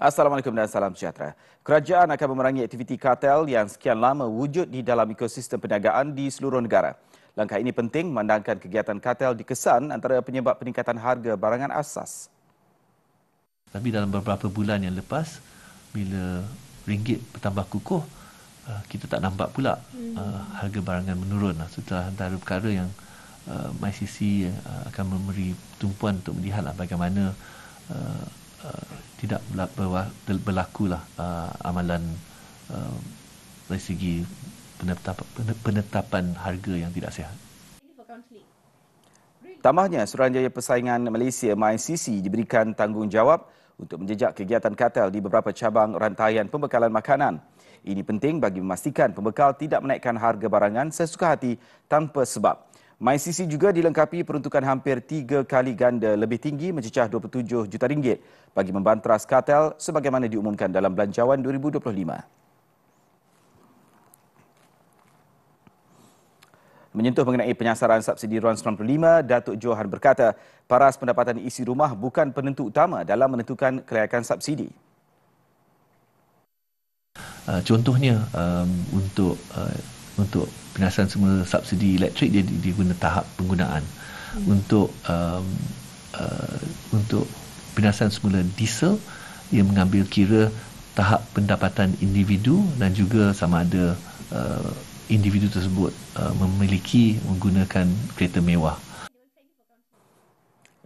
Assalamualaikum dan salam sejahtera. Kerajaan akan memerangi aktiviti kartel yang sekian lama wujud di dalam ekosistem perniagaan di seluruh negara. Langkah ini penting memandangkan kegiatan kartel dikesan antara penyebab peningkatan harga barangan asas. Tapi dalam beberapa bulan yang lepas, bila ringgit bertambah kukuh, kita tak nampak pula harga barangan menurun. Setelah antara perkara yang MyCC akan memberi tumpuan untuk melihatlah bagaimana tidak berlakulah amalan dari segi penetapan harga yang tidak sihat. Tambahnya, Suruhanjaya Persaingan Malaysia MyCC diberikan tanggungjawab untuk menjejak kegiatan kartel di beberapa cabang rantaian pembekalan makanan. Ini penting bagi memastikan pembekal tidak menaikkan harga barangan sesuka hati tanpa sebab. MyCC juga dilengkapi peruntukan hampir 3 kali ganda lebih tinggi mencecah RM27 juta bagi membantras kartel sebagaimana diumumkan dalam Belanjawan 2025. Menyentuh mengenai penyasaran subsidi RON95, Datuk Johan berkata, paras pendapatan isi rumah bukan penentu utama dalam menentukan kelayakan subsidi. Contohnya untuk penyasaran semula subsidi elektrik dia diguna tahap penggunaan. Untuk penyasaran semula diesel ia mengambil kira tahap pendapatan individu dan juga sama ada individu tersebut menggunakan kereta mewah.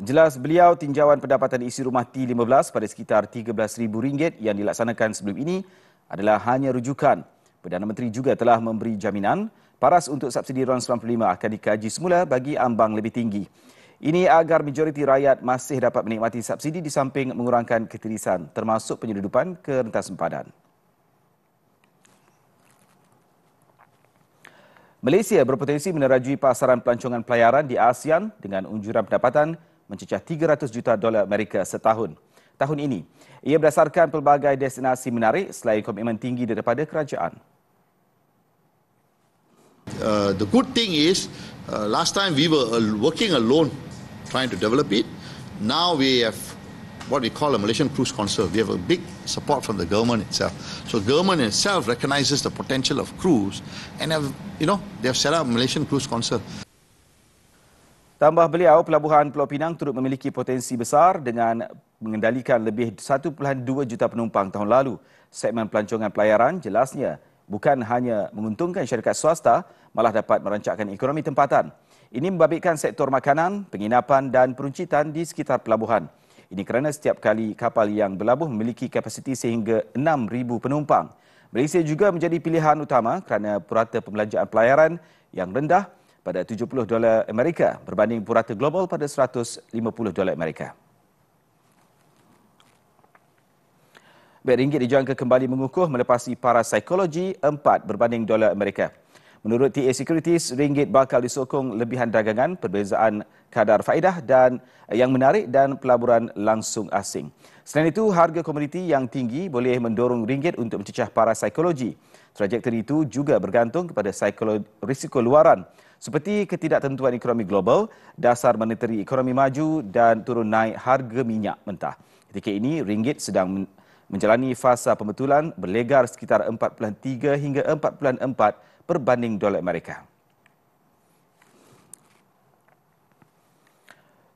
Jelas beliau, tinjauan pendapatan isi rumah T15 pada sekitar RM13,000 yang dilaksanakan sebelum ini adalah hanya rujukan. Perdana Menteri juga telah memberi jaminan paras untuk subsidi RON95 akan dikaji semula bagi ambang lebih tinggi. Ini agar majoriti rakyat masih dapat menikmati subsidi di samping mengurangkan ketirisan termasuk penyeludupan ke rentas sempadan. Malaysia berpotensi menerajui pasaran pelancongan pelayaran di ASEAN dengan unjuran pendapatan mencecah $300 juta Amerika setahun. Tahun ini, ia berdasarkan pelbagai destinasi menarik selain komitmen tinggi daripada kerajaan. The good thing is, last time we were working alone trying to develop it. Now we have what we call a Malaysian Cruise Council. We have a big support from the government itself. So government itself recognizes the potential of cruise and they have set up Malaysian Cruise Council. Tambah beliau, Pelabuhan Pulau Pinang turut memiliki potensi besar dengan mengendalikan lebih 1.2 juta penumpang tahun lalu. Segmen pelancongan pelayaran jelasnya bukan hanya menguntungkan syarikat swasta, malah dapat merancangkan ekonomi tempatan. Ini membabitkan sektor makanan, penginapan dan peruncitan di sekitar pelabuhan. Ini kerana setiap kali kapal yang berlabuh memiliki kapasiti sehingga 6,000 penumpang. Malaysia juga menjadi pilihan utama kerana purata pembelanjaan pelayaran yang rendah pada $70 Amerika berbanding purata global pada $150 Amerika. Ringgit dijangka kembali mengukuh melepasi paras psikologi 4 berbanding dolar Amerika. Menurut TA Securities, ringgit bakal disokong lebihan dagangan, perbezaan kadar faedah dan yang menarik dan pelaburan langsung asing. Selain itu, harga komoditi yang tinggi boleh mendorong ringgit untuk mencecah paras psikologi. Trajektori itu juga bergantung kepada risiko luaran seperti ketidaktentuan ekonomi global, dasar monetari ekonomi maju dan turun naik harga minyak mentah. Ketika ini, ringgit sedang menjalani fasa pembetulan berlegar sekitar 4.3 hingga 4.4 berbanding dolar Amerika.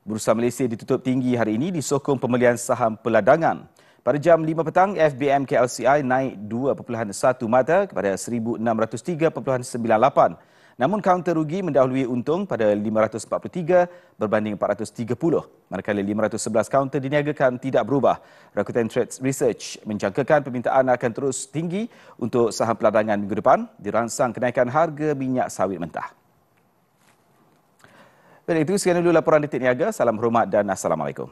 Bursa Malaysia ditutup tinggi hari ini disokong pembelian saham peladangan. Pada jam 5 petang, FBM KLCI naik 2.1 mata kepada 1,603.98. Namun kaunter rugi mendahului untung pada 543 berbanding 430. Manakala 511 kaunter diniagakan tidak berubah. Rakuten Trade Research menjangkakan permintaan akan terus tinggi untuk saham peladangan minggu depan dirangsang kenaikan harga minyak sawit mentah. Dan itu sekian dulu laporan Detik Niaga. Salam hormat dan Assalamualaikum.